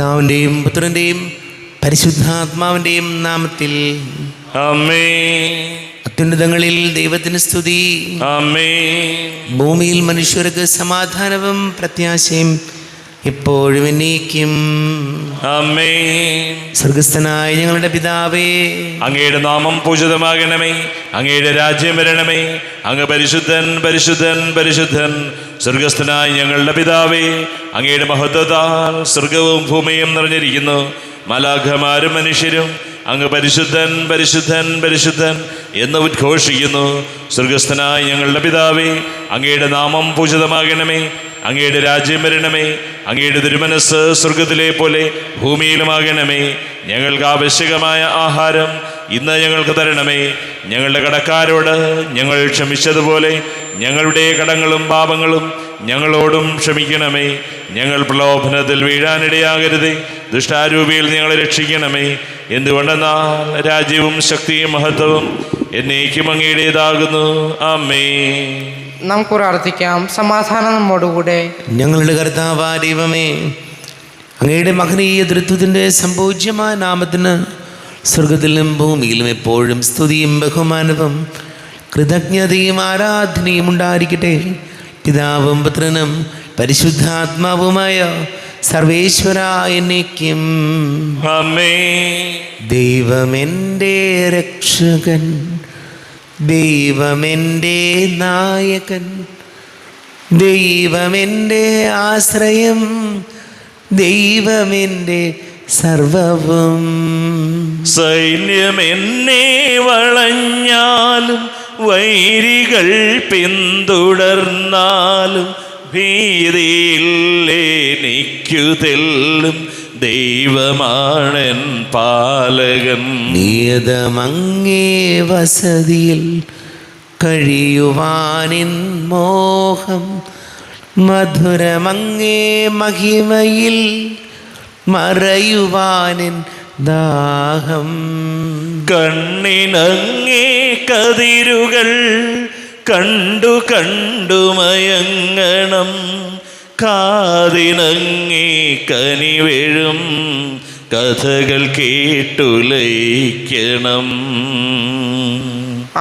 പിതാവിൻ്റെയും പുത്രൻ്റെയും പരിശുദ്ധാത്മാവിൻ്റെയും നാമത്തിൽ ആമേൻ. അത്യുന്നതങ്ങളിൽ ദൈവത്തിന് സ്തുതി. ആമേൻ. ഭൂമിയിൽ മനുഷ്യർക്ക് സമാധാനവും പ്രത്യാശയും എപ്പോഴും എന്നേക്കും. ആമേൻ. സ്വർഗസ്ഥനായ ഞങ്ങളുടെ പിതാവേ, അങ്ങയുടെ നാമം പൂജിതമാകണമേ. അങ്ങയുടെ രാജ്യം വരണമേ. അങ്ങ് പരിശുദ്ധൻ പരിശുദ്ധൻ പരിശുദ്ധൻ. സ്വർഗസ്ഥനായ ഞങ്ങളുടെ പിതാവേ, അങ്ങയുടെ മഹത്വത്താൽ സ്വർഗവും ഭൂമിയും നിറഞ്ഞിരിക്കുന്നു. മാലാഖമാരും മനുഷ്യരും അങ്ങ് പരിശുദ്ധൻ പരിശുദ്ധൻ പരിശുദ്ധൻ എന്ന് ഉദ്ഘോഷിക്കുന്നു. സ്വർഗസ്ഥനായ ഞങ്ങളുടെ പിതാവേ, അങ്ങയുടെ നാമം പൂജിതമാകണമേ. അങ്ങയുടെ രാജ്യം വരണമേ. അങ്ങയുടെ തിരുമനസ്സ് സ്വർഗത്തിലെ പോലെ ഭൂമിയിലുമാകണമേ. ഞങ്ങൾക്ക് ആവശ്യകമായ ആഹാരം ഇന്ന് ഞങ്ങൾക്ക് തരണമേ. ഞങ്ങളുടെ കടക്കാരോട് ഞങ്ങൾ ക്ഷമിച്ചതുപോലെ ഞങ്ങളുടെ കടങ്ങളും പാപങ്ങളും ഞങ്ങളോടും ക്ഷമിക്കണമേ. ഞങ്ങൾ പ്രലോഭനത്തിൽ വീഴാനിടയാകരുതേ. ദുഷ്ടാരൂപിയിൽ ഞങ്ങളെ രക്ഷിക്കണമേ. എന്തുകൊണ്ടെന്നാൽ രാജ്യവും ശക്തിയും മഹത്വവും എന്നേക്കും അങ്ങയുടേതാകുന്നു. ആമേൻ. നമുക്ക് പ്രാർത്ഥിക്കാം. സമാധാനം നമ്മോടുകൂടെ. ഞങ്ങളുടെ കർത്താവായ ദൈവമേ, അങ്ങയുടെ മഹനീയ തൃത്വത്തിൻ്റെ സംപൂജ്യമായ നാമത്തിന് സ്വർഗത്തിലും ഭൂമിയിലും എപ്പോഴും സ്തുതിയും ബഹുമാനവും കൃതജ്ഞതയും ആരാധനയും ഉണ്ടായിരിക്കട്ടെ. പിതാവും പുത്രനും പരിശുദ്ധാത്മാവുമായ സർവേശ്വരായ എന്നേക്കും. ആമേൻ. ദൈവമെൻ്റെ രക്ഷകൻ, ദൈവമെൻ്റെ നായകൻ, ദൈവമെൻ്റെ ആശ്രയം, ദൈവമെൻ്റെ സർവവും. സൈന്യം എന്നെ വളഞ്ഞാലും വൈരികൾ പിന്തുടർന്നാലും ഭീതിയില്ലെനിക്കു തെല്ലും ദൈവമാണൻ പാലകൻ. നിയതമങ്ങേ വസതിയിൽ കഴിയുവാനിൻ മോഹം, മധുരമങ്ങേ മഹിമയിൽ മറയുവാനിൻ ദാഹം. കണ്ണിനങ്ങേ കതിരുകൾ കണ്ടു കണ്ടു മയങ്ങണം. കാതിനങ്ങേ കനിവെഴും കഥകൾ കേട്ടുലയിക്കണം.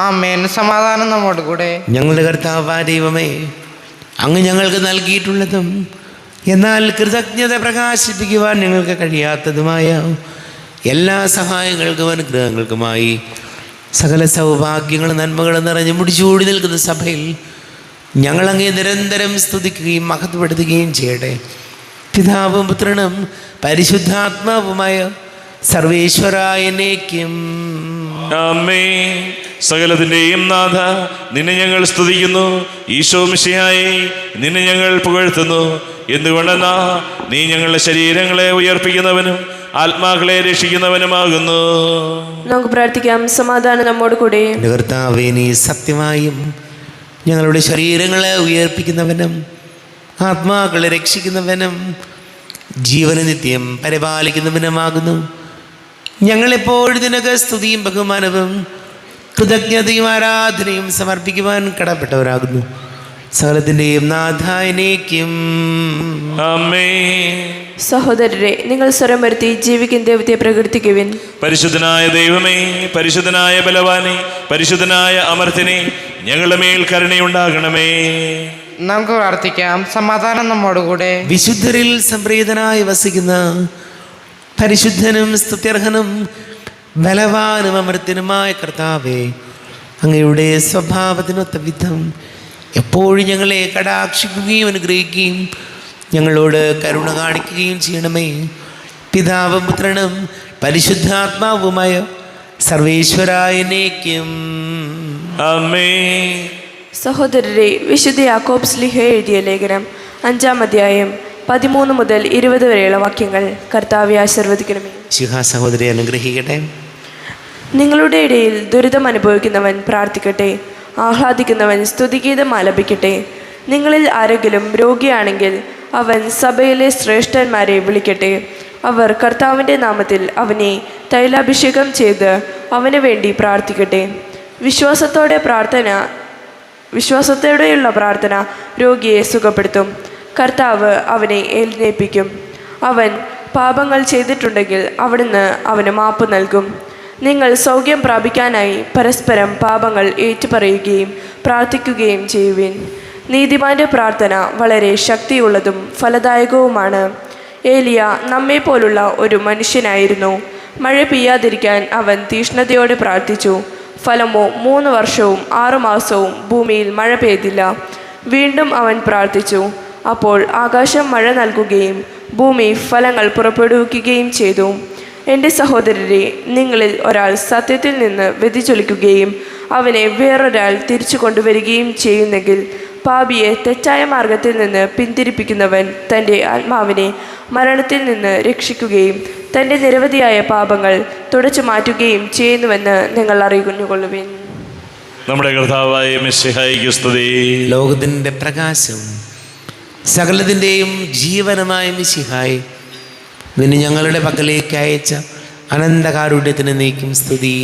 ആമേൻ. സമാധാനം നമ്മോടുകൂടെ. ഞങ്ങളുടെ കർത്താവായ ദൈവമേ, അങ്ങ് ഞങ്ങൾക്ക് നൽകിയിട്ടുള്ളതും എന്നാൽ കൃതജ്ഞത പ്രകാശിപ്പിക്കുവാൻ ഞങ്ങൾക്ക് കഴിയാത്തതുമായ എല്ലാ സഹായങ്ങൾക്കും അനുഗ്രഹങ്ങൾക്കുമായി സകല സൗഭാഗ്യങ്ങളും നന്മകളും നിറഞ്ഞ് മുടിച്ചൂടി നിൽക്കുന്ന സഭയിൽ ഞങ്ങളങ്ങേ നിരന്തരം സ്തുതിക്കുകയും മഹത്വപ്പെടുത്തുകയും ചെയ്യട്ടെ. പിതാവും പുത്രനും പരിശുദ്ധാത്മാവുമായ സർവേശ്വരായ എന്നേക്കും. ആമേൻ. സകലത്തിൻ്റെയും നാഥ, നിന്നെ ഞങ്ങൾ സ്തുതിക്കുന്നു. ഈശോ മിശിഹായേ, നിന്നെ ഞങ്ങൾ പുകഴ്ത്തുന്നു. എന്തുകൊണ്ടെന്നാ നീ ഞങ്ങളുടെ ശരീരങ്ങളെ ഉയർപ്പിക്കുന്നവനും ആത്മാക്കളെ രക്ഷിക്കുന്നവനുമാകുന്നു. നമുക്ക് പ്രാർത്ഥിക്കാം. സമാധാനം നമ്മോട് കൂടെ. കർത്താവേ, നീ സത്യമായും ഞങ്ങളുടെ ശരീരങ്ങളെ ഉയർപ്പിക്കുന്നവനും ആത്മാക്കളെ രക്ഷിക്കുന്നവനും ജീവനെ നിത്യം പരിപാലിക്കുന്നവനുമാകുന്നു. ഞങ്ങളെപ്പോഴും നിനക്ക് സ്തുതിയും ബഹുമാനവും കൃതജ്ഞതയും ആരാധനയും സമർപ്പിക്കുവാൻ കടപ്പെട്ടവരാകുന്നു. സകലത്തിൻ്റെയും നാഥായനേക്കും. ആമേൻ. സഹോദരരെ, നിങ്ങൾ സ്വരം വരുത്തി ജീവിക്കുന്ന ദൈവത്തെ പ്രകീർത്തിക്കുവിൻ. പരിശുദ്ധനായ ദൈവമേ, പരിശുദ്ധനായ ബലവാനെ, പരിശുദ്ധനായ അമർത്തിനെ, ഞങ്ങളുടെ മേൽ കരുണയുണ്ടാകണമേ. നമുക്ക് പ്രാർത്ഥിക്കാം. സമാധാനം നമ്മോടുകൂടെ. വിശുദ്ധരിൽ സംപ്രീതനായി വസിക്കുന്ന പരിശുദ്ധനും സ്തുത്യർഹനും ബലവാനും അമൃതനുമായ കർത്താവേ, അങ്ങയുടെ സ്വഭാവത്തിനൊത്ത വിധം എപ്പോഴും ഞങ്ങളെ കടാക്ഷിക്കുകയും അനുഗ്രഹിക്കുകയും ഞങ്ങളോട് കരുണ കാണിക്കുകയും ചെയ്യണമേ. പിതാവും പുത്രനും പരിശുദ്ധാത്മാവുമായ സർവേശ്വരായ എന്നേക്കും. ആമേൻ. സഹോദരരെ, വിശുദ്ധ യാക്കോബ് ശ്ലീഹ എഴുതിയ ലേഖനം 5-ാം അധ്യായം 13 മുതൽ 20 വരെയുള്ള വാക്യങ്ങൾ കർത്താവെ ആശീർവദിക്കണമേ. ശിഹാ സഹോദരി അനുഗ്രഹിക്കട്ടെ. നിങ്ങളുടെ ഇടയിൽ ദുരിതം അനുഭവിക്കുന്നവൻ പ്രാർത്ഥിക്കട്ടെ. ആഹ്ലാദിക്കുന്നവൻ സ്തുതിഗീതം ആലപിക്കട്ടെ. നിങ്ങളിൽ ആരെങ്കിലും രോഗിയാണെങ്കിൽ അവൻ സഭയിലെ ശ്രേഷ്ഠന്മാരെ വിളിക്കട്ടെ. അവർ കർത്താവിൻ്റെ നാമത്തിൽ അവനെ തൈലാഭിഷേകം ചെയ്ത് അവന് വേണ്ടി പ്രാർത്ഥിക്കട്ടെ. വിശ്വാസത്തോടെയുള്ള പ്രാർത്ഥന രോഗിയെ സുഖപ്പെടുത്തും. കർത്താവ് അവനെ എഴുന്നേൽപ്പിക്കും. അവൻ പാപങ്ങൾ ചെയ്തിട്ടുണ്ടെങ്കിൽ അവിടുന്ന് അവന് മാപ്പ് നൽകും. നിങ്ങൾ സൗഖ്യം പ്രാപിക്കാനായി പരസ്പരം പാപങ്ങൾ ഏറ്റുപറയുകയും പ്രാർത്ഥിക്കുകയും ചെയ്യുവിൻ. നീതിമാന്റെ പ്രാർത്ഥന വളരെ ശക്തിയുള്ളതും ഫലദായകവുമാണ്. ഏലിയ നമ്മെപ്പോലുള്ള ഒരു മനുഷ്യനായിരുന്നു. മഴ പെയ്യാതിരിക്കാൻ അവൻ തീഷ്ണതയോടെ പ്രാർത്ഥിച്ചു. ഫലമോ 3 വർഷവും 6 മാസവും ഭൂമിയിൽ മഴ പെയ്തില്ല. വീണ്ടും അവൻ പ്രാർത്ഥിച്ചു. അപ്പോൾ ആകാശം മഴ നൽകുകയും ഭൂമി ഫലങ്ങൾ പുറപ്പെടുവിക്കുകയും ചെയ്തു. എൻ്റെ സഹോദരരെ, നിങ്ങളിൽ ഒരാൾ സത്യത്തിൽ നിന്ന് വ്യതിചലിക്കുകയും അവനെ വേറൊരാൾ തിരിച്ചു കൊണ്ടുവരികയും ചെയ്യുന്നെങ്കിൽ പാപിയെ തെറ്റായ മാർഗത്തിൽ നിന്ന് പിന്തിരിപ്പിക്കുന്നവൻ തൻ്റെ ആത്മാവിനെ മരണത്തിൽ നിന്ന് രക്ഷിക്കുകയും തൻ്റെ നിരവധിയായ പാപങ്ങൾ തുടച്ചു മാറ്റുകയും ചെയ്യുന്നുവെന്ന് നിങ്ങൾ അറിഞ്ഞുകൊള്ളുവിൻ. നമ്മുടെ കർത്താവായ മിശിഹായിക്ക് സ്തുതി. ലോകത്തിൻ്റെ പ്രകാശം സകലത്തിൻ്റെയും ജീവനമായ മിശിഹായി, നിന്നെ ഞങ്ങളുടെ പക്കലേക്ക് അയച്ച അനന്തകാരുണ്യത്തിന് നീക്കും സ്തുതി.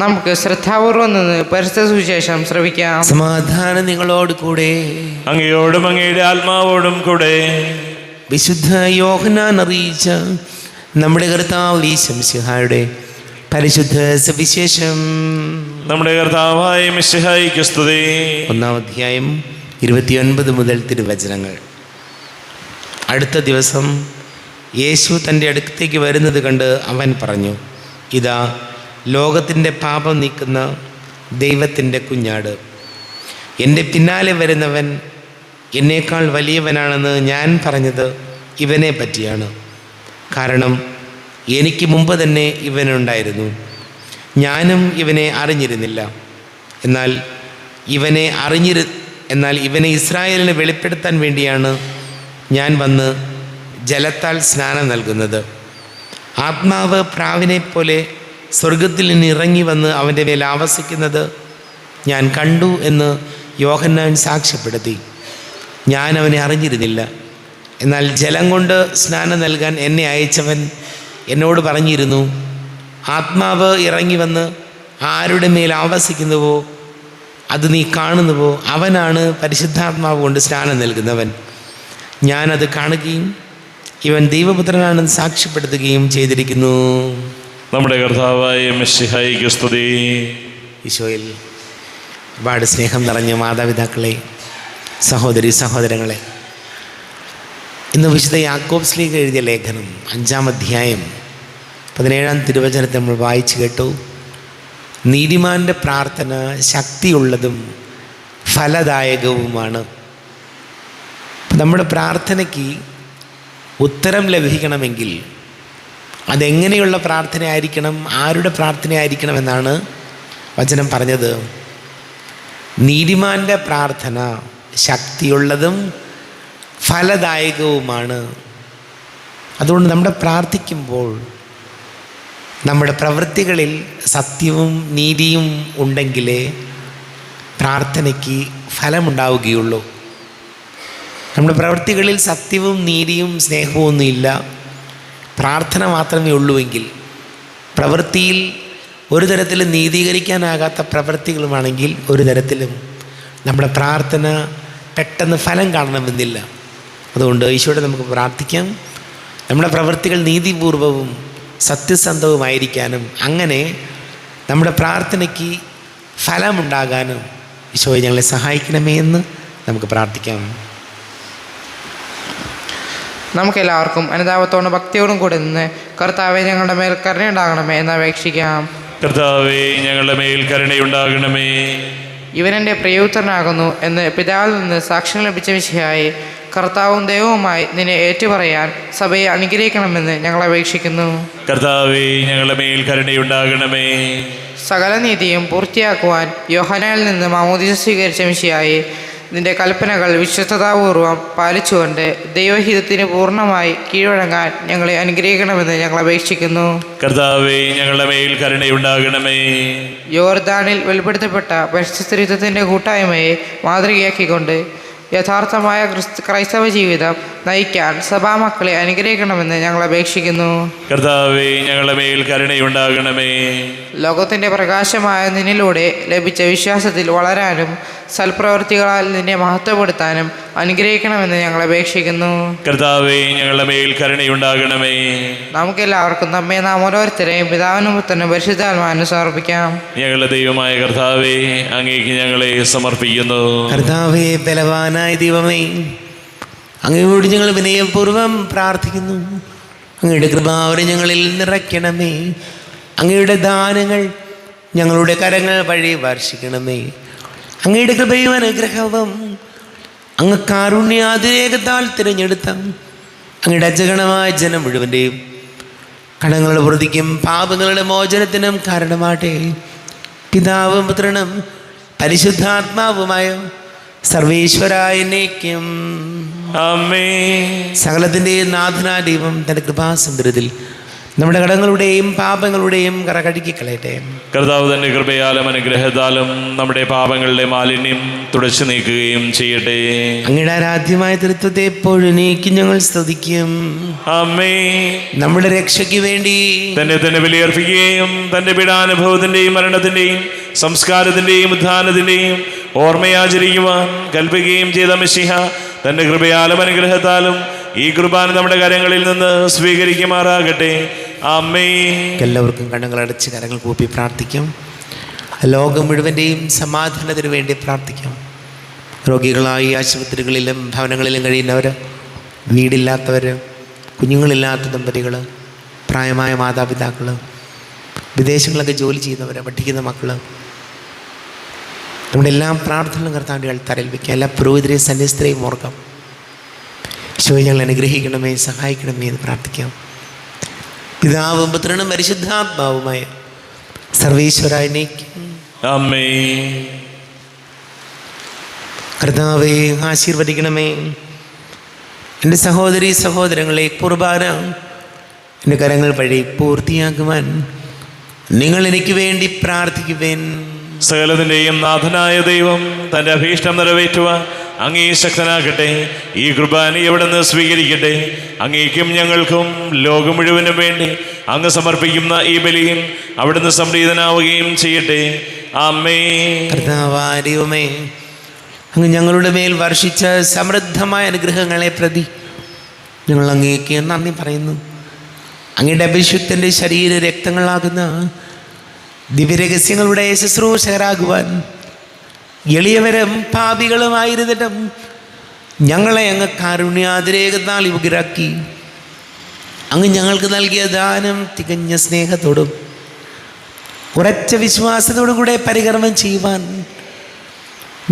നമുക്ക് ശ്രദ്ധാപൂർവം നിന്ന് പരിശുദ്ധ സുവിശേഷം ശ്രവിക്കാം. സമാധാനം നിങ്ങളോട് കൂടെ. അങ്ങയോടും അങ്ങയുടെ ആത്മാവോടും കൂടെ. വിശുദ്ധ യോഹന്നാൻ അറിയിച്ച നമ്മുടെ കർത്താവ് ഈശോ മിശിഹായുടെ പരിശുദ്ധ സുവിശേഷം. നമ്മുടെ കർത്താവായ മിശിഹായിക്ക് സ്തുതി. 1-ാം അധ്യായം 29 മുതൽ തിരുവചനങ്ങൾ. അടുത്ത ദിവസം യേശു തൻ്റെ അടുത്തേക്ക് വരുന്നത് കണ്ട് അവൻ പറഞ്ഞു, ഇതാ ലോകത്തിൻ്റെ പാപം നീക്കുന്ന ദൈവത്തിൻ്റെ കുഞ്ഞാട്. എൻ്റെ പിന്നാലെ വരുന്നവൻ എന്നേക്കാൾ വലിയവനാണെന്ന് ഞാൻ പറഞ്ഞത് ഇവനെ പറ്റിയാണ്. കാരണം എനിക്ക് മുമ്പ് തന്നെ ഇവനുണ്ടായിരുന്നു. ഞാനും ഇവനെ അറിഞ്ഞിരുന്നില്ല. എന്നാൽ ഇവനെ ഇസ്രായേലിന് വെളിപ്പെടുത്താൻ വേണ്ടിയാണ് ഞാൻ വന്ന് ജലത്താൽ സ്നാനം നൽകുന്നത്. ആത്മാവ് പ്രാവിനെ പോലെ സ്വർഗത്തിൽ നിന്ന് ഇറങ്ങി വന്ന് അവൻ്റെ മേൽ ആവസിക്കുന്നത് ഞാൻ കണ്ടു എന്ന് യോഹന്നാൻ സാക്ഷ്യപ്പെടുത്തി. ഞാൻ അവനെ അറിഞ്ഞിരുന്നില്ല. എന്നാൽ ജലം കൊണ്ട് സ്നാനം നൽകാൻ എന്നെ അയച്ചവൻ എന്നോട് പറഞ്ഞിരുന്നു, ആത്മാവ് ഇറങ്ങി വന്ന് ആരുടെ മേൽ ആവസിക്കുന്നുവോ അത് നീ കാണുന്നുവോ അവനാണ് പരിശുദ്ധാത്മാവ് കൊണ്ട് സ്നാനം നൽകുന്നവൻ. ഞാനത് കാണുകയും ഇവൻ ദൈവപുത്രനാണെന്ന് സാക്ഷ്യപ്പെടുത്തുകയും ചെയ്തിരിക്കുന്നു. നമ്മുടെ കർത്താവായ മിശിഹായിക്ക് സ്തുതി. ഈശോയിൽ ഒരുപാട് സ്നേഹം നിറഞ്ഞ മാതാപിതാക്കളെ, സഹോദരി സഹോദരങ്ങളെ, ഇന്ന് വിശുദ്ധ യാക്കോബ് ശ്ലീഹ എഴുതിയ ലേഖനം 5-ാം അധ്യായം 17-ാം തിരുവചനത്തെ നമ്മൾ വായിച്ചു കേട്ടു. നീതിമാൻ്റെ പ്രാർത്ഥന ശക്തിയുള്ളതും ഫലദായകവുമാണ്. നമ്മുടെ പ്രാർത്ഥനയ്ക്ക് ഉത്തരം ലഭിക്കണമെങ്കിൽ അതെങ്ങനെയുള്ള പ്രാർത്ഥനയായിരിക്കണം, ആരുടെ പ്രാർത്ഥനയായിരിക്കണമെന്നാണ് വചനം പറഞ്ഞത്. നീതിമാൻ്റെ പ്രാർത്ഥന ശക്തിയുള്ളതും ഫലദായകവുമാണ്. അതുകൊണ്ട് നമ്മുടെ പ്രാർത്ഥിക്കുമ്പോൾ നമ്മുടെ പ്രവൃത്തികളിൽ സത്യവും നീതിയും ഉണ്ടെങ്കിലേ പ്രാർത്ഥനയ്ക്ക് ഫലമുണ്ടാവുകയുള്ളൂ. നമ്മുടെ പ്രവൃത്തികളിൽ സത്യവും നീതിയും സ്നേഹവും ഒന്നുമില്ല, പ്രാർത്ഥന മാത്രമേ ഉള്ളുവെങ്കിൽ, പ്രവൃത്തിയിൽ ഒരു തരത്തിലും നീതീകരിക്കാനാകാത്ത പ്രവൃത്തികളുമാണെങ്കിൽ ഒരു തരത്തിലും നമ്മുടെ പ്രാർത്ഥന പെട്ടെന്ന് ഫലം കാണണമെന്നില്ല. അതുകൊണ്ട് ഈശോയോട് നമുക്ക് പ്രാർത്ഥിക്കാം, നമ്മുടെ പ്രവൃത്തികൾ നീതിപൂർവവും സത്യസന്ധവുമായിരിക്കാനും അങ്ങനെ നമ്മുടെ പ്രാർത്ഥനയ്ക്ക് ഫലമുണ്ടാകാനും ഈശോയെ ഞങ്ങളെ സഹായിക്കണമേ എന്ന് നമുക്ക് പ്രാർത്ഥിക്കാം. നമുക്കെല്ലാവർക്കും അനുതാപത്തോടും ഭക്തിയോടും കൂടി നിന്ന് കർത്താവെ ഞങ്ങളുടെ മേൽ കരുണയുണ്ടാകണമേ എന്ന് അപേക്ഷിക്കാം. കർത്താവേ ഞങ്ങളുടെ മേൽ കരുണയുണ്ടാകണമേ. ഇവനെൻ്റെ പ്രിയപുത്രനാകുന്നു എന്ന് പിതാവിൽ നിന്ന് സാക്ഷ്യം ലഭിച്ച മിശിഹായെ, കർത്താവും ദൈവവുമായി നിന്നെ ഏറ്റുപറയാൻ സഭയെ അനുഗ്രഹിക്കണമെന്ന് ഞങ്ങൾ അപേക്ഷിക്കുന്നു. കർത്താവേ ഞങ്ങളുടെ മേൽ കരുണയുണ്ടാകണമേ. സകല നീതിയും പൂർത്തിയാക്കുവാൻ യോഹന്നാനിൽ നിന്ന് മാമോദീസ സ്വീകരിച്ച മിശിഹായെ, നിന്റെ കൽപ്പനകൾ വിശ്വസ്തതാപൂർവം പാലിച്ചുകൊണ്ട് ദൈവഹിതത്തിന് പൂർണ്ണമായി കീഴടങ്ങാൻ ഞങ്ങളെ അനുഗ്രഹിക്കണമെന്ന് ഞങ്ങൾ അപേക്ഷിക്കുന്നു. കർത്താവേ ഞങ്ങളുടെ മേൽ കരുണയുണ്ടാകണമേ. യോർദാനിൽ വെളിപ്പെടുത്തപ്പെട്ട പരിശുദ്ധ സ്ത്രീത്വത്തിൻ്റെ കൂട്ടായ്മയെ മാതൃകയാക്കിക്കൊണ്ട് യഥാർത്ഥമായ ക്രൈസ്തവ ജീവിതം നയിക്കാൻ സഭാമക്കളെ അനുഗ്രഹിക്കണമെന്ന് ഞങ്ങൾ അപേക്ഷിക്കുന്നു. കർത്താവേ, ഞങ്ങളുടെ മേൽ കരുണയുണ്ടാകണമേ. ലോകത്തിൻ്റെ പ്രകാശമായ നിന്നിലൂടെ ലഭിച്ച വിശ്വാസത്തിൽ വളരാനും സൽപ്രവൃത്തികളാൽ നിന്നെ മഹത്വപ്പെടുത്താനും അനുഗ്രഹിക്കണമെന്ന് ഞങ്ങൾ അപേക്ഷിക്കുന്നു. കർത്താവേ, ഞങ്ങളുടെ മേൽ കരുണയുണ്ടാകണമേ. നമുക്കെല്ലാവർക്കും നമ്മെ നാം ഓരോരുത്തരെയും പിതാവിനും പുത്രനും പരിശുദ്ധാത്മാവിനും സമർപ്പിക്കാം. ഞങ്ങളുടെ ദൈവമായ കർത്താവേ, അങ്ങേക്ക് ഞങ്ങളെ സമർപ്പിക്കുന്നു. കർത്താവേ, ബലവാനായ ദൈവമേ, അങ്ങയോട് ഞങ്ങൾ വിനയപൂർവ്വം പ്രാർത്ഥിക്കുന്നു. അങ്ങയുടെ കൃപാവരെ ഞങ്ങളിൽ നിറയ്ക്കണമേ. അങ്ങയുടെ ദാനങ്ങൾ ഞങ്ങളുടെ കരങ്ങൾ വഴി വർഷിക്കണമേ. അങ്ങയുടെ കൃപയും അനുഗ്രഹവും അങ്ങ് കാരുണ്യാതിരേകത്താൽ തിരഞ്ഞെടുത്ത അങ്ങയുടെ അജഗണമായ ജനം മുഴുവൻ്റെയും കടങ്ങളുടെ വൃദ്ധിക്കും പാപങ്ങളുടെ മോചനത്തിനും കാരണമാട്ടെ. പിതാവും പുത്രനും പരിശുദ്ധാത്മാവുമായ സർവേശ്വരായനേക്കും ആമേൻ. സകലത്തിൻ്റെ നാഥനായ ദൈവം തൻ്റെ കൃപാസമുദ്രത്തിൽ നമ്മുടെ കടങ്ങളുടെയും പാപങ്ങളുടെയും കറകഴുകി കളയട്ടെ. കർത്താവ് തന്റെ കൃപയാലും അനുഗ്രഹത്താലും നമ്മുടെ പാപങ്ങളുടെ മാലിന്യം തുടച്ചു നീക്കുകയും ചെയ്യട്ടെ. അങ്ങയുടെ ആരാധ്യമായ തൃത്വത്തെ എപ്പോഴും നീക്കി ഞങ്ങൾ സ്തുതിക്കും. ആമേൻ. നമ്മുടെ രക്ഷയ്ക്ക് വേണ്ടി തന്നെ ബലിയർപ്പിക്കുകയും തന്റെ പീഡാനുഭവത്തിന്റെയും മരണത്തിന്റെയും സംസ്കാരത്തിന്റെയും ഉത്ഥാനത്തിന്റെയും ഓർമ്മയാചരിക്കുവാൻ കൽപ്പിക്കുകയും ചെയ്ത മിശിഹ തന്റെ കൃപയാലും അനുഗ്രഹത്താലും ഈ കുർബാന നമ്മുടെ കരങ്ങളിൽ നിന്ന് സ്വീകരിക്കുമാറാകട്ടെ. ആമേൻ. എല്ലാവർക്കും കണ്ണുകളടച്ച് കരങ്ങൾ കൂപ്പി പ്രാർത്ഥിക്കാം. ലോകം മുഴുവൻ്റെയും സമാധാനത്തിന് വേണ്ടി പ്രാർത്ഥിക്കാം. രോഗികളായി ആശുപത്രികളിലും ഭവനങ്ങളിലും കഴിയുന്നവർ, വീടില്ലാത്തവർ, കുഞ്ഞുങ്ങളില്ലാത്ത ദമ്പതികൾ, പ്രായമായ മാതാപിതാക്കൾ, വിദേശങ്ങളിലൊക്കെ ജോലി ചെയ്യുന്നവർ, പഠിക്കുന്ന മക്കൾ, നമ്മുടെ എല്ലാ പ്രാർത്ഥനകളും കർത്താവിൻ്റെ അൾത്താരയിൽ വയ്ക്കുക. എല്ലാ പുരോഹിതരെയും സന്യസ്തരെയും ഓർക്കാം. ഈശോയെ ഞങ്ങൾ അനുഗ്രഹിക്കണമേ, സഹായിക്കണമേ എന്ന് പ്രാർത്ഥിക്കാം. പിതാവും പുത്രനും പരിശുദ്ധാത്മാവുമായ സർവേശ്വരായനേക്കും ആമേൻ. കർത്താവേ, ആശീർവദിക്കണമേ. എൻ്റെ സഹോദരീ സഹോദരങ്ങളെ, കുർബാന എൻ്റെ കരങ്ങൾ വഴി പൂർത്തിയാക്കുവാൻ നിങ്ങൾ എനിക്ക് വേണ്ടി പ്രാർത്ഥിക്കുവേൻ. സകലത്തിന്റെയും നാഥനായ ദൈവം തന്റെ അഭീഷ്ടം നിറവേറ്റുവാൻ അങ്ങേ ശക്തനാകട്ടെ. ഈ കുർബാന എവിടുന്ന് സ്വീകരിക്കട്ടെ. അങ്ങേക്കും ഞങ്ങൾക്കും ലോകം മുഴുവനും വേണ്ടി അങ്ങ് സമർപ്പിക്കുന്ന ഈ ബലിയിൽ അവിടുന്ന് സംപ്രീതനാവുകയും ചെയ്യട്ടെ. ആമേൻ. കർത്താവായ ദൈവമേ, അങ്ങ് ഞങ്ങളുടെ മേൽ വർഷിച്ച സമൃദ്ധമായ അനുഗ്രഹങ്ങളെ പ്രതി ഞങ്ങൾ അങ്ങേക്ക് നന്ദി പറയുന്നു. അങ്ങയുടെ അഭിഷിക്തൻ്റെ ശരീര രക്തങ്ങളാകുന്ന ദിവ്യരഹസ്യങ്ങളുടെ ശുശ്രൂഷകരാകുവാൻ എളിയവരും പാപികളുമായിരുന്നിട്ടും ഞങ്ങളെ അങ്ങ് കാരുണ്യാതിരേകത്താൽ യോഗ്യരാക്കി. അങ്ങ് ഞങ്ങൾക്ക് നൽകിയ ദാനം തികഞ്ഞ സ്നേഹത്തോടും ഉറച്ച വിശ്വാസത്തോടും കൂടെ പരികർമ്മം ചെയ്യുവാൻ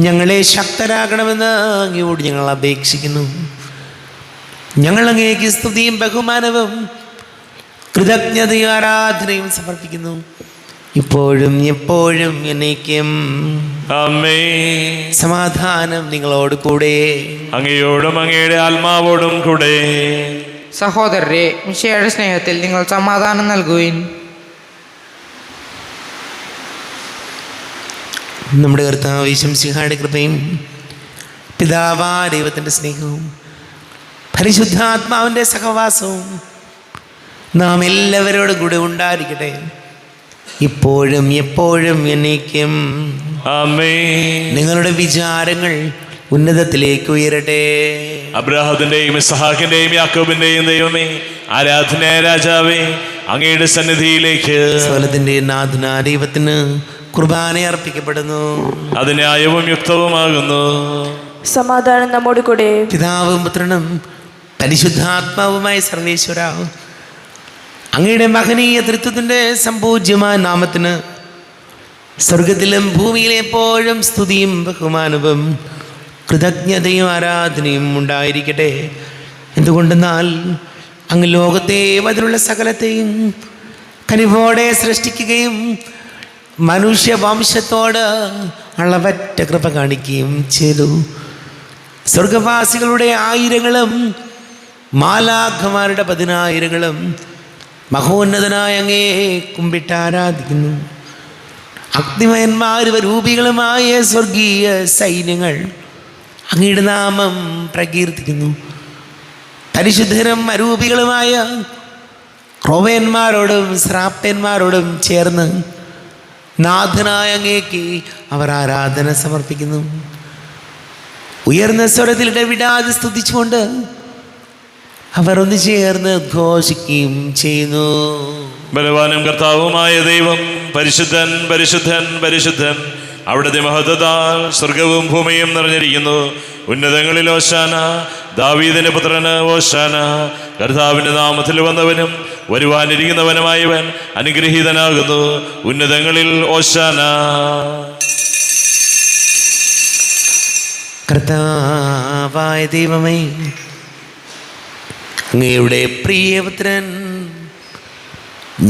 ഞങ്ങളെ ശക്തരാക്കണമെന്ന് അങ്ങയോട് ഞങ്ങൾ അപേക്ഷിക്കുന്നു. ഞങ്ങൾ അങ്ങേക്ക് സ്തുതിയും ബഹുമാനവും കൃതജ്ഞതയും ആരാധനയും സമർപ്പിക്കുന്നു, ഇപ്പോഴും എപ്പോഴും എന്നേക്കും. ആമേൻ. സമാധാനം നിങ്ങളോട് കൂടെ, അങ്ങയോടും അങ്ങയുടെ ആത്മാവോടും കൂടെ. സഹോദരരെ, മിശിഹായുടെ സ്നേഹത്തിൽ നിങ്ങൾ സമാധാനം നൽകുവിൻ. നമ്മുടെ കർത്താവ് മിശിഹായുടെ കൃപയും പിതാവായ ദൈവത്തിൻ്റെ സ്നേഹവും പരിശുദ്ധാത്മാവിൻ്റെ സഹവാസവും നാം എല്ലാവരോടും കൂടെ ഉണ്ടായിരിക്കട്ടെ, ഇപ്പോഴും എപ്പോഴും എന്നേക്കും. ആമേൻ. നിങ്ങളുടെ വിചാരങ്ങൾ ഉന്നതത്തിലേക്ക് ഉയരട്ടെ. അബ്രാഹത്തിന്റെയും ഇസ്ഹാക്കിന്റെയും യാക്കോബിന്റെയും ദൈവമേ, ആരാധനായ രാജാവേ, അങ്ങയുടെ സന്നിധിയിലേക്ക് സകലത്തിൻ്റെ നാഥനായ ദൈവത്തിന് കുർബാന അർപ്പിക്കപ്പെടുന്നു. അത് ന്യായവും യുക്തവുമാകുന്നു. സമാധാനം നമ്മോട് കൂടെ. പിതാവും പുത്രനും പരിശുദ്ധാത്മാവുമായ സർവേശ്വര, അങ്ങയുടെ മഹനീയ തൃത്വത്തിൻ്റെ സമ്പൂജ്യമായ നാമത്തിന് സ്വർഗത്തിലും ഭൂമിയിലെ എപ്പോഴും സ്തുതിയും ബഹുമാനവും കൃതജ്ഞതയും ആരാധനയും ഉണ്ടായിരിക്കട്ടെ. എന്തുകൊണ്ടെന്നാൽ അങ്ങ് ലോകത്തെയും അതിലുള്ള സകലത്തെയും കനിവോടെ സൃഷ്ടിക്കുകയും മനുഷ്യവംശത്തോട് അളവറ്റ കൃപ കാണിക്കുകയും ചെയ്തു. സ്വർഗവാസികളുടെ ആയിരങ്ങളും മാലാഖമാരുടെ 10,000ങ്ങളും മഹോന്നതനായ അങ്ങേ കുമ്പിട്ട് ആരാധിക്കുന്നു. അഗ്നിമയന്മാരും രൂപികളുമായ സ്വർഗീയ സൈന്യങ്ങൾ അങ്ങയുടെ നാമം പ്രകീർത്തിക്കുന്നു. പരിശുദ്ധരും അരൂപികളുമായ ക്രോവേന്മാരോടും ശ്രാപ്പന്മാരോടും ചേർന്ന് നാഥനായ അങ്ങേക്ക് അവർ ആരാധന സമർപ്പിക്കുന്നു. ഉയർന്ന സ്വരത്തിൽ ഇടവിടാതെ സ്തുതിച്ചുകൊണ്ട് അവർ ഒന്ന് ചേർന്ന് ഘോഷിക്കുകയും ചെയ്യുന്നു. ബലവാനും കർത്താവുമായ ദൈവം പരിശുദ്ധൻ പരിശുദ്ധൻ പരിശുദ്ധൻ. അവിടുത്തെ മഹത്വത്താൽ സ്വർഗവും ഭൂമിയും നിറഞ്ഞിരിക്കുന്നു. ഉന്നതങ്ങളിൽ ഓശാന, ദാവീദിന്റെ പുത്രന് ഓശാന. കർത്താവിൻ്റെ നാമത്തിൽ വന്നവനും വരുവാനിരിക്കുന്നവനുമായവൻ അനുഗ്രഹീതനാകുന്നു. ഉന്നതങ്ങളിൽ ഓശാന. കർത്താവായ ദൈവമേ, അങ്ങയുടെ പ്രിയപുത്രൻ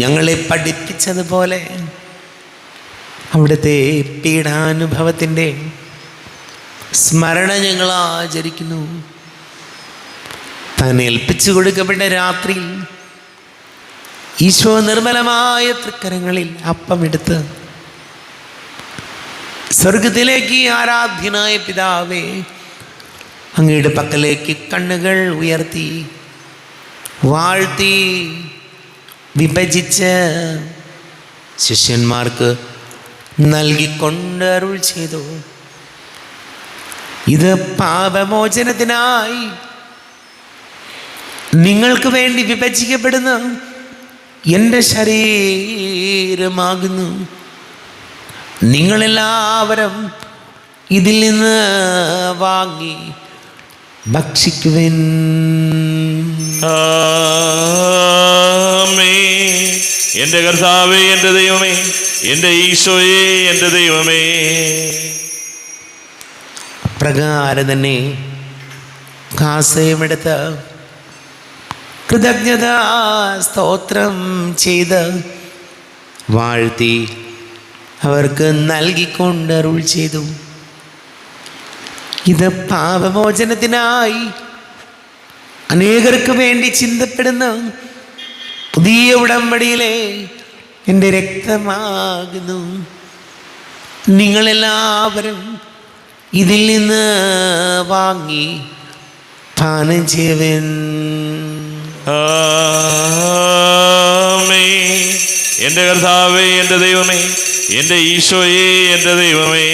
ഞങ്ങളെ പഠിപ്പിച്ചതുപോലെ അവിടുത്തെ പീഡാനുഭവത്തിൻ്റെ സ്മരണ ഞങ്ങൾ ആചരിക്കുന്നു. താൻ ഏൽപ്പിച്ചു കൊടുക്കപ്പെട്ട രാത്രിയിൽ ഈശോ നിർമ്മലമായ തൃക്കരങ്ങളിൽ അപ്പമെടുത്ത് സ്വർഗത്തിലേക്ക് ആരാധ്യനായ പിതാവേ, അങ്ങയുടെ പക്കലേക്ക് കണ്ണുകൾ ഉയർത്തി വാഴ്ത്തി വിഭജിച്ച് ശിഷ്യന്മാർക്ക് നൽകിക്കൊണ്ട് അരുൾ ചെയ്തു, ഇത് പാപമോചനത്തിനായി നിങ്ങൾക്ക് വേണ്ടി വിഭജിക്കപ്പെടുന്ന എൻ്റെ ശരീരമാകുന്നു. നിങ്ങളെല്ലാവരും ഇതിൽ നിന്ന് വാങ്ങി ഭക്ഷിക്കുവിൻ. എൻ്റെ കർത്താവേ, എൻ്റെ ദൈവമേ, എൻ്റെ ഈശോയെ, എൻ്റെ ദൈവമേ. പ്രകാരം തന്നെ കാസയുമെടുത്ത് കൃതജ്ഞത സ്തോത്രം ചെയ്ത് വാഴ്ത്തി അവർക്ക് നൽകിക്കൊണ്ട് അരുൾ ചെയ്തു, ഇത് പാപമോചനത്തിനായി അനേകർക്ക് വേണ്ടി ചിന്തപ്പെടുന്ന പുതിയ ഉടമ്പടിയിലെ എൻ്റെ രക്തമാകുന്നു. നിങ്ങളെല്ലാവരും ഇതിൽ നിന്ന് വാങ്ങി പാനം ചെയ്യുവിൻ. എൻ്റെ കർത്താവേ, എൻ്റെ ദൈവമേ, എൻ്റെ ഈശോയെ, എൻ്റെ ദൈവമേ.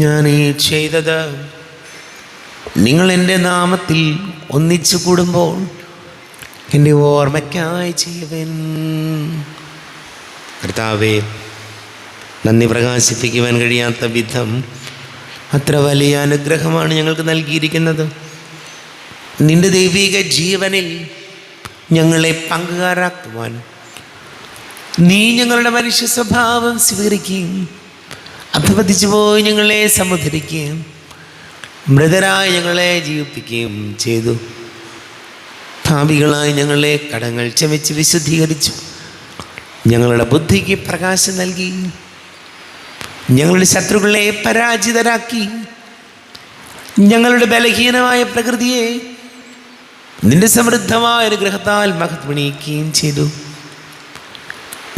ഞാൻ ഈ ചെയ്തത് നിങ്ങൾ എൻ്റെ നാമത്തിൽ ഒന്നിച്ചു കൂടുമ്പോൾ എൻ്റെ ഓർമ്മയ്ക്കായി ചെയ്യുവൻ. കർത്താവേ, നന്ദി പ്രകാശിപ്പിക്കുവാൻ കഴിയാത്ത വിധം അത്ര വലിയ അനുഗ്രഹമാണ് ഞങ്ങൾക്ക് നൽകിയിരിക്കുന്നത്. നിന്റെ ദൈവിക ജീവനിൽ ഞങ്ങളെ പങ്കുകാരാക്കുവാൻ നീ ഞങ്ങളുടെ മനുഷ്യ സ്വഭാവം സ്വീകരിക്കുകയും അധപതിച്ചു പോയി ഞങ്ങളെ സമുദ്ധരിക്കുകയും മൃതരായി ഞങ്ങളെ ജീവിപ്പിക്കുകയും ചെയ്തു. ഭാവികളായി ഞങ്ങളെ കടങ്ങൾ ക്ഷമിച്ച് വിശുദ്ധീകരിച്ചു. ഞങ്ങളുടെ ബുദ്ധിക്ക് പ്രകാശം നൽകി. ഞങ്ങളുടെ ശത്രുക്കളെ പരാജിതരാക്കി. ഞങ്ങളുടെ ബലഹീനമായ പ്രകൃതിയെ നിന്റെ സമൃദ്ധമായ അനുഗ്രഹത്താൽ മഹത്വണിയിക്കുകയും ചെയ്തു.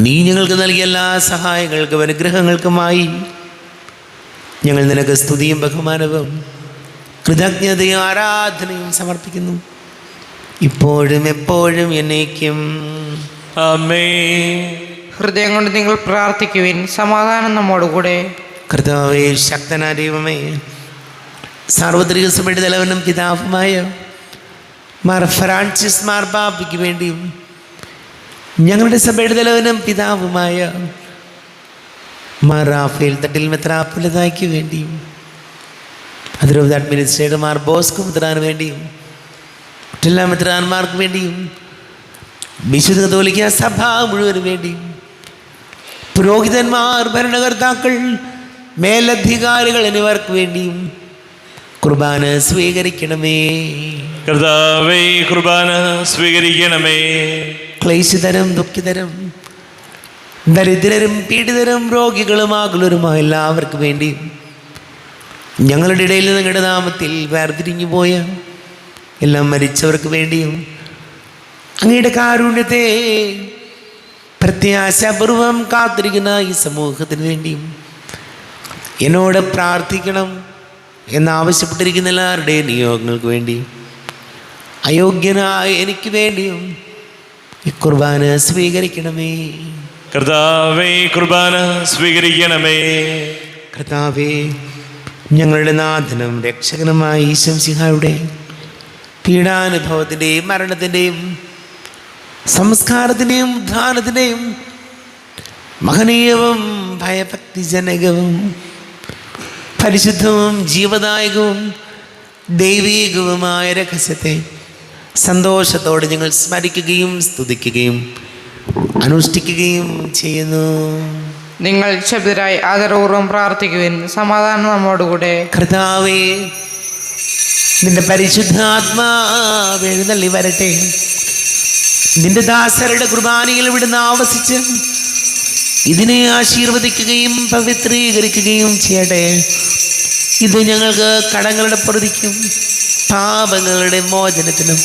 നീ ഞങ്ങൾക്ക് നൽകിയ എല്ലാ സഹായങ്ങൾക്കും അനുഗ്രഹങ്ങൾക്കുമായി ഞങ്ങൾ നിനക്ക് സ്തുതിയും ബഹുമാനവും കൃതജ്ഞതയും ആരാധനയും സമർപ്പിക്കുന്നു, ഇപ്പോഴും എപ്പോഴും എന്നേക്കും. ആമേൻ. ഹൃദയം കൊണ്ട് നിങ്ങൾ പ്രാർത്ഥിക്കുവിൻ. സമാധാനം നമ്മോടുകൂടെ. കർത്താവേ, ശക്തനായ ദൈവമേ, സാർവത്രിക സഭയുടെ തലവനും പിതാവുമായ മാർ ഫ്രാൻസിസ് മാർപ്പാപ്പയ്ക്ക് വേണ്ടിയും ഞങ്ങളുടെ സഭയുടെ തലവനും പിതാവുമായ മാർ റാഫേൽ തട്ടിൽ മെത്രാപ്പൊലീത്തായ്ക്ക് വേണ്ടിയും അതിരൂപത അഡ്മിനിസ്ട്രേറ്റർ മാർ ബോസ്കോ മെത്രാന് വേണ്ടിയും മറ്റെല്ലാ മെത്രാന്മാർക്ക് വേണ്ടിയും വിശുദ്ധ കത്തോലിക്ക സഭ മുഴുവനും വേണ്ടിയും പുരോഹിതന്മാർ, ഭരണകർത്താക്കൾ, മേലധികാരികൾ എന്നിവർക്ക് വേണ്ടിയും കുർബാന സ്വീകരിക്കണമേ. കർത്താവേ, കുർബാന സ്വീകരിക്കണമേ. ക്ലേശിതരും ദുഃഖിതരും ദരിദ്രരും പീഡിതരും രോഗികളും ആകുലരുമായ എല്ലാവർക്കും വേണ്ടിയും ഞങ്ങളുടെ ഇടയിൽ നിങ്ങളുടെ നാമത്തിൽ വേർതിരിഞ്ഞു പോയ എല്ലാം മരിച്ചവർക്ക് വേണ്ടിയും അങ്ങയുടെ കാരുണ്യത്തെ പ്രത്യാശാപൂർവം കാത്തിരിക്കുന്ന ഈ സമൂഹത്തിന് വേണ്ടിയും എന്നോട് പ്രാർത്ഥിക്കണം. എന്നാവശ്യപ്പെട്ടിരിക്കുന്ന എല്ലാവരുടെയും നിയോഗങ്ങൾക്ക് വേണ്ടിയും അയോഗ്യനായ എനിക്ക് വേണ്ടിയും ഈ കുർബാന സ്വീകരിക്കണമേ. കർത്താവേ, കുർബാന സ്വീകരിക്കണമേ. കർത്താവേ, ഞങ്ങളുടെ നാഥനും രക്ഷകനുമായ ഈശോ മിശിഹായുടെ പീഡാനുഭവത്തിൻ്റെയും മരണത്തിൻ്റെയും സംസ്കാരത്തിൻ്റെയും ഉദ്ധാനത്തിൻ്റെയും മഹനീയവും ഭയഭക്തിജനകവും പരിശുദ്ധവും ജീവദായകവും ദൈവീകവുമായ രഹസ്യത്തെ സന്തോഷത്തോടെ ഞങ്ങൾ സ്മരിക്കുകയും സ്തുതിക്കുകയും അനുഷ്ഠിക്കുകയും ചെയ്യുന്നു. നിങ്ങൾ ശബ്ദരായി ആദരപൂർവ്വം പ്രാർത്ഥിക്കുവിൻ. സമാധാനം നമ്മോടുകൂടെ. കർത്താവേ, നിന്റെ പരിശുദ്ധാത്മാവ് എഴുന്നള്ളി വരട്ടെ. നിന്റെ ദാസരുടെ കുർബാനയിൽ ഇവിടുന്ന് ആവസിച്ച് ഇതിനെ ആശീർവദിക്കുകയും പവിത്രീകരിക്കുകയും ചെയ്യട്ടെ. ഇത് ഞങ്ങൾക്ക് കടങ്ങളുടെ പൊറുതിക്കും പാപങ്ങളുടെ മോചനത്തിനും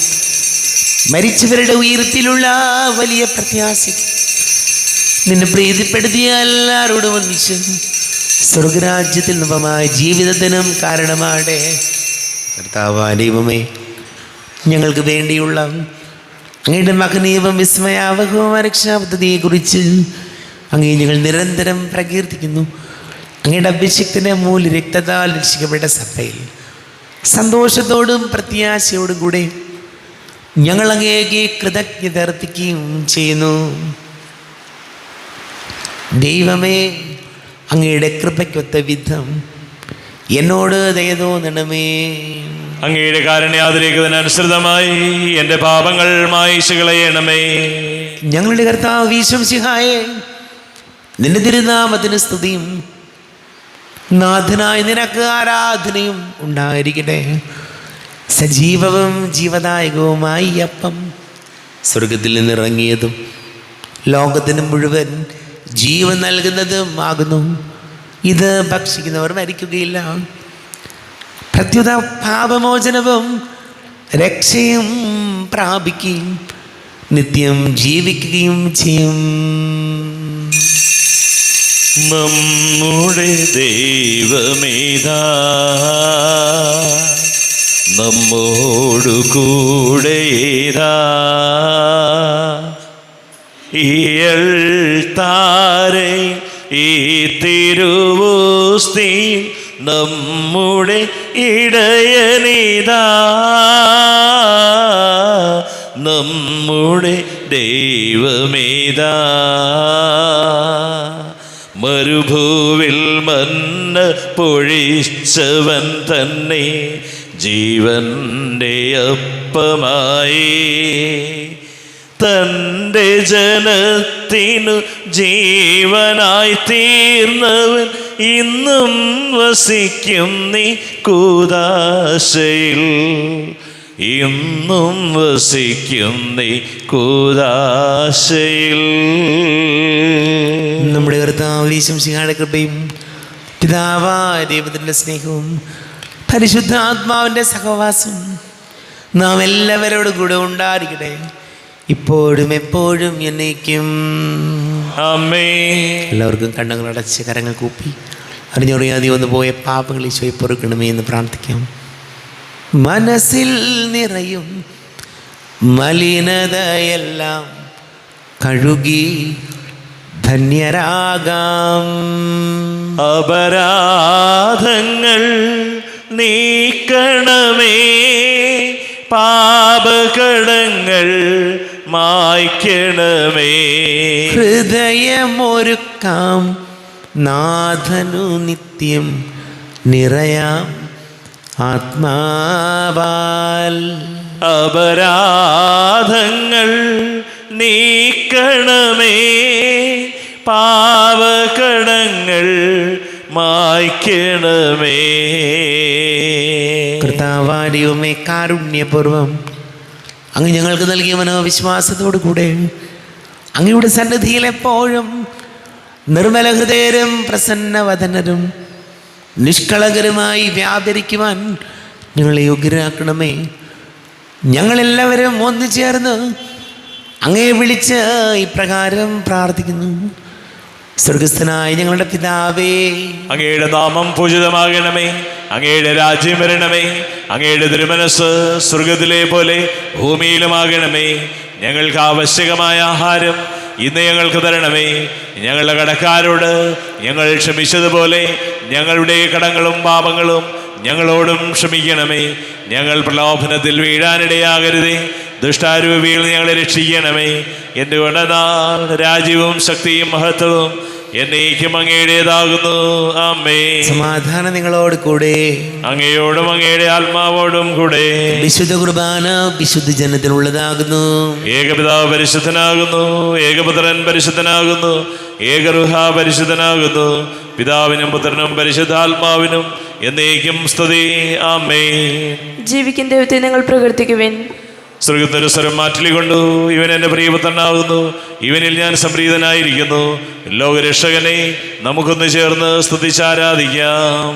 മരിച്ചവരുടെ ഉയർത്തിലുള്ള വലിയ പ്രത്യാശയ്ക്കും നിന്നെ പ്രീതിപ്പെടുത്തിയ എല്ലാവരോടും ഒന്നിച്ച് സ്വർഗരാജ്യത്തിൽ നവമായ ജീവിതത്തിനും കാരണമാകട്ടെ. കർത്താവായ ദൈവമേ, ഞങ്ങൾക്ക് വേണ്ടിയുള്ള അങ്ങയുടെ മഹനീയവും വിസ്മയാവഹവുമായ രക്ഷാപദ്ധതിയെക്കുറിച്ച് അങ്ങേ ഞങ്ങൾ നിരന്തരം പ്രകീർത്തിക്കുന്നു. അങ്ങയുടെ അഭിഷിക്തന്റെ മൂല്യ രക്തത്താൽ രക്ഷിക്കപ്പെട്ട സഭയിൽ സന്തോഷത്തോടും പ്രത്യാശയോടും കൂടെ ഞങ്ങൾ അങ്ങേക്ക് കൃതജ്ഞത അർപ്പിക്കുകയും ചെയ്യുന്നു. ദൈവമേ, അങ്ങയുടെ കൃപയ്ക്കൊത്ത വിധം എന്നോട് ദയ തോന്നണമേ. അങ്ങയുടെ കാരുണ്യാതിരേകത്തിനനുസൃതമായി എൻ്റെ പാപങ്ങൾ മായിച്ചു കളയണമേ. ഞങ്ങളുടെ കർത്താവ് ഈശോ മിശിഹായേ, നിന്റെ തിരുനാമത്തിന് സ്തുതിയും നാഥനായ നിനക്ക് ആരാധനയും ഉണ്ടായിരിക്കട്ടെ. സജീവവും ജീവദായകവുമായി അപ്പം സ്വർഗത്തിൽ നിന്നിറങ്ങിയതും ലോകത്തിന് മുഴുവൻ ജീവൻ നൽകുന്നതും ആകുന്നു. ഇത് ഭക്ഷിക്കുന്നവർ മരിക്കുകയില്ല, പ്രത്യുത പാപമോചനവും രക്ഷയും പ്രാപിക്കുകയും നിത്യം ജീവിക്കുകയും ചെയ്യും. നമ്മുടെ ദൈവമേതാ നമ്മോടു കൂടെയേതാ ഇയൽ താരെ ഈ തിരുവോസ്തി നമ്മുടെ ഇടയനിതാ നമ്മുടെ ദൈവമേതാ മരുഭൂവിൽ മന്ന പൊഴിച്ചവൻ തന്നെ ജീവന്റെ അപ്പമായി തൻ്റെ ജനത്തിനു ജീവനായി തീർന്നവൻ ഇന്നും വസിക്കും നീ കൂദാശയിൽ ഇന്നും വസിക്കും നീ കൂദാശയിൽ. നമ്മുടെ കർത്താവ് ഈശോ മിശിഹായുടെ കൃപയും പിതാവായ ദൈവത്തിൻ്റെ സ്നേഹവും പരിശുദ്ധാത്മാവിൻ്റെ സഹവാസവും നാം എല്ലാവരോടും കൂടെ ഉണ്ടായിരിക്കട്ടെ, ഇപ്പോഴും എപ്പോഴും എന്നേക്കും. ആമേൻ. എല്ലാവർക്കും കണ്ണുകളടച്ച് കരങ്ങൾ കൂപ്പി അറിഞ്ഞറിയാതെ വന്നു പോയ പാപങ്ങൾ ഈശോയെ പൊറുക്കണമേ എന്ന് പ്രാർത്ഥിക്കാം. മനസ്സിൽ നിറയും മലിനതയെല്ലാം കഴുകി ധന്യരാകാം. അപരാധങ്ങൾ നീക്കണമേ, പാപകടങ്ങൾ മായ്ക്കണമേ. ഹൃദയമൊരുക്കാം നാഥനു നിത്യം നിറയാം ആത്മാവാൽ. അപരാധങ്ങൾ നീക്കണമേ, പാവകടങ്ങൾ മായ്ക്കണമേ. കർത്താവാരിയുമേ, കാരുണ്യപൂർവം അങ്ങ് ഞങ്ങൾക്ക് നൽകിയ മനോവിശ്വാസത്തോടു കൂടെ അങ്ങയുടെ സന്നിധിയിൽ എപ്പോഴും നിർമ്മല ഹൃദയരും പ്രസന്നവദനരും നിഷ്കളങ്കരുമായി വ്യാപരിക്കുവാൻ ഞങ്ങളെ യോഗ്യരാക്കണമേ. ഞങ്ങളെല്ലാവരും ഒന്നു ചേർന്ന് അങ്ങയെ വിളിച്ച് ഇപ്രകാരം പ്രാർത്ഥിക്കുന്നു. സ്വർഗസ്ഥനായ ഞങ്ങളുടെ പിതാവേ, അങ്ങയുടെ നാമം പൂജിതമാകണമേ. അങ്ങയുടെ രാജ്യം വരണമേ. അങ്ങയുടെ തിരുമനസ് സ്വർഗത്തിലെ പോലെ ഭൂമിയിലുമാകണമേ. ഞങ്ങൾക്ക് ആവശ്യകമായ ആഹാരം ഇന്ന് ഞങ്ങൾക്ക് തരണമേ. ഞങ്ങളുടെ കടക്കാരോട് ഞങ്ങൾ ക്ഷമിച്ചതുപോലെ ഞങ്ങളുടെ കടങ്ങളും പാപങ്ങളും ഞങ്ങളോടും ക്ഷമിക്കണമേ. ഞങ്ങൾ പ്രലോഭനത്തിൽ വീഴാനിടയാകരുതേ. ദുഷ്ടാരൂപിയിൽ ഞങ്ങളെ രക്ഷിക്കണമേ. എന്തുകൊണ്ടെന്നാൽ രാജ്യവും ശക്തിയും മഹത്വവും എന്നേക്കും അങ്ങയുടേതാകുന്നു. ആമേൻ. സമാധാനം നിങ്ങളോട് കൂടെ. അങ്ങയോടും അങ്ങയുടെ ആത്മാവോടും കൂടെ. വിശുദ്ധ കുർബാന വിശുദ്ധ ജനത്തിനുള്ളതാകുന്നു. ഏകപിതാവ് പരിശുദ്ധനാകുന്നു, ഏകപുത്രൻ പരിശുദ്ധനാകുന്നു, ഏകറുഹ പരിശുദ്ധനാകുന്നു. പിതാവിനും പുത്രനും പരിശുദ്ധാത്മാവിനും എന്നേക്കും സ്തുതി. ആമേൻ. ജീവിക്കുന്ന ദൈവത്തെ നിങ്ങൾ പ്രകീർത്തിക്കുവിൻ. സ്വർഗത്തൊരു സ്വരം മാറ്റിക്കൊണ്ടു, ഇവൻ എൻ്റെ പ്രിയപുത്രനാകുന്നു, ഇവനിൽ ഞാൻ സംപ്രീതനായിരിക്കുന്നു. ലോകരക്ഷകനെ നമുക്കൊന്ന് ചേർന്ന് സ്തുതിച്ചാരാധിക്കാം.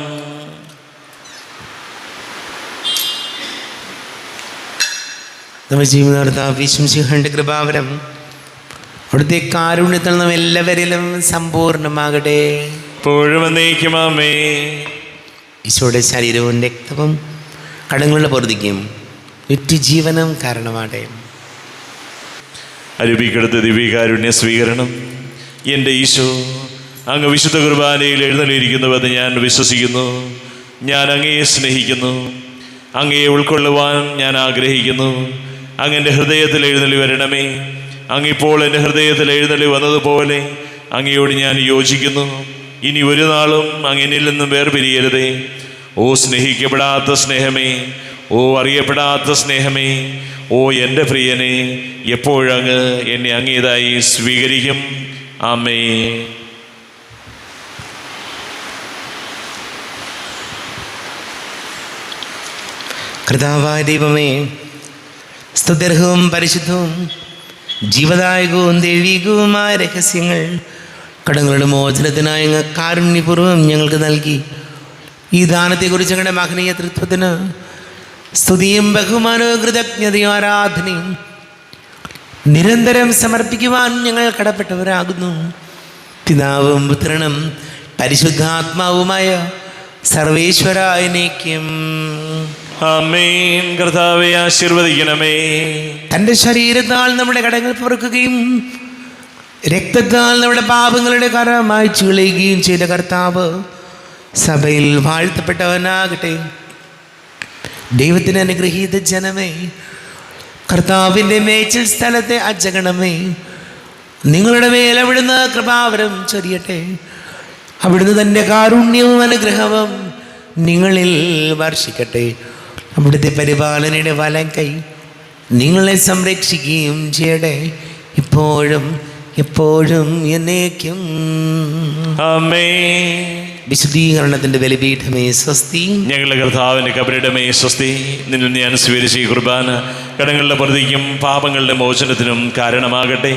നമ്മുടെ ജീവിതാർത്ഥ കൃപാവരം അവിടുത്തെ കാരുണ്യത്തിൽ നാം എല്ലാവരിലും സമ്പൂർണ്ണമാകട്ടെ. എപ്പോഴും എന്നേക്കും ആമേൻ. ഈശോയുടെ ശരീരവും രക്തവും കടങ്ങളുടെ പൊറുതിക്കും നിത്യജീവനം കാരണമാട്ടെ. അരുവിക്കടുത്ത് ദിവ്യകാരുണ്യ സ്വീകരണം. എൻ്റെ ഈശോ, അങ്ങ് വിശുദ്ധ കുർബാനയിൽ എഴുന്നള്ളിയിരിക്കുന്നുവെന്ന് ഞാൻ വിശ്വസിക്കുന്നു. ഞാൻ അങ്ങയെ സ്നേഹിക്കുന്നു. അങ്ങയെ ഉൾക്കൊള്ളുവാൻ ഞാൻ ആഗ്രഹിക്കുന്നു. അങ്ങ് എൻ്റെ ഹൃദയത്തിൽ എഴുന്നള്ളി വരണമേ. അങ്ങിപ്പോൾ എൻ്റെ ഹൃദയത്തിൽ എഴുന്നള്ളി വന്നതുപോലെ അങ്ങയോട് ഞാൻ യോജിക്കുന്നു. ഇനി ഒരു നാളും അങ്ങനിൽ നിന്നും വേർപിരിയരുതേ. ഓ സ്നേഹിക്കപ്പെടാത്ത സ്നേഹമേ, ഓ അറിയപ്പെടാത്ത സ്നേഹമേ, ഓ എൻ്റെ പ്രിയനെ, എപ്പോഴങ്ങ് എന്നെ അങ്ങേതായി സ്വീകരിക്കും. ആമേൻ. കർത്താവായ ദൈവമേ, സ്തുത്യർഹവും പരിശുദ്ധവും ജീവദായകവും ദൈവികവുമായ രഹസ്യങ്ങൾ കടങ്ങളുടെ മോചനത്തിനായി അങ്ങ് കാരുണ്യപൂർവ്വം ഞങ്ങൾക്ക് നൽകി. ഈ ദാനത്തെക്കുറിച്ച് ഞങ്ങളുടെ മഹനീയ തൃത്വത്തിന് സ്തുതിയും ബഹുമാനവും കൃതജ്ഞതയും ആരാധനയും നിരന്തരം സമർപ്പിക്കുവാൻ ഞങ്ങൾ കടപ്പെട്ടവരാകുന്നു. പിതാവും പുത്രനും പരിശുദ്ധാത്മാവുമായ സർവേശ്വരായ എന്നേക്കും ആമേൻ. കർത്താവേ, ആശീർവദിക്കണമേ. തൻ്റെ ശരീരത്താൽ നമ്മുടെ കടങ്ങൾ പൊറുക്കുകയും രക്തത്താൽ നമ്മുടെ പാപങ്ങളുടെ കര മായ്ച്ചു കളയുകയും ചെയ്ത കർത്താവ് സഭയിൽ വാഴ്ത്തപ്പെട്ടവനാകട്ടെ. ദൈവത്തിന് അനുഗ്രഹീത ജനമേ, കർത്താവിൻ്റെ മേച്ചിൽ സ്ഥലത്തെ അജഗണമേ, നിങ്ങളുടെ മേൽ അവിടുന്ന് കൃപാവരം ചൊരിയട്ടെ. അവിടുന്ന് തൻ്റെ കാരുണ്യവും അനുഗ്രഹവും നിങ്ങളിൽ വർഷിക്കട്ടെ. അവിടുത്തെ പരിപാലനയുടെ വലം കൈ നിങ്ങളെ സംരക്ഷിക്കുകയും ചെയ്യട്ടെ, ഇപ്പോഴും എപ്പോഴും എന്നേക്കും. ആമേൻ. വിശുദ്ധീകരണത്തിൻ്റെ ബലിപീഠമേ സ്വസ്തി. ഞങ്ങളുടെ കർത്താവിൻ്റെ കബറിടമേ സ്വസ്തി. നിന്നിൽ ഞാൻ സ്വീകരിച്ച ഈ കുർബാന കടങ്ങളുടെ പ്രതിക്കും പാപങ്ങളുടെ മോചനത്തിനും കാരണമാകട്ടെ.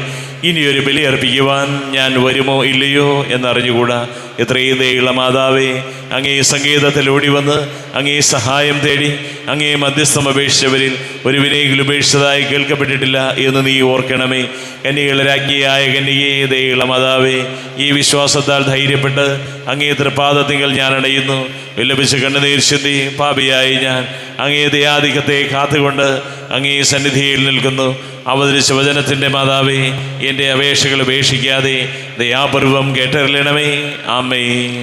ഇനിയൊരു ബലി അർപ്പിക്കുവാൻ ഞാൻ വരുമോ ഇല്ലയോ എന്നറിഞ്ഞുകൂടാ. എത്രയും ദയുള്ള മാതാവേ, അങ്ങേ സങ്കേതത്തിൽ ഓടി വന്ന് അങ്ങേ സഹായം തേടി അങ്ങേ മധ്യസ്ഥം അപേക്ഷിച്ചവരിൽ ഒരുവിനെങ്കിലും ഉപേക്ഷിച്ചതായി കേൾക്കപ്പെട്ടിട്ടില്ല എന്ന് നീ ഓർക്കണമേ. കന്യകളുടെ രാജ്ഞിയായ കന്യകേ, ദയുള്ള മാതാവേ, ഈ വിശ്വാസത്താൽ ധൈര്യപ്പെട്ട് അങ്ങേ തൃപ്പാദത്തിങ്കൽ ഞാൻ അണയുന്നു. വിലപിച്ച് കണ്ണുനീർ ചിന്തി പാപിയായി ഞാൻ അങ്ങേ ദയാധിക്യത്തെ കാത്തുകൊണ്ട് അങ്ങേ സന്നിധിയിൽ നിൽക്കുന്നു. അവതരിച്ച വചനത്തിൻ്റെ മാതാവേ, എൻ്റെ അപേക്ഷകൾ ഉപേക്ഷിക്കാതെ ദയാപൂർവം കേട്ടറിയണമേ. ആമേൻ.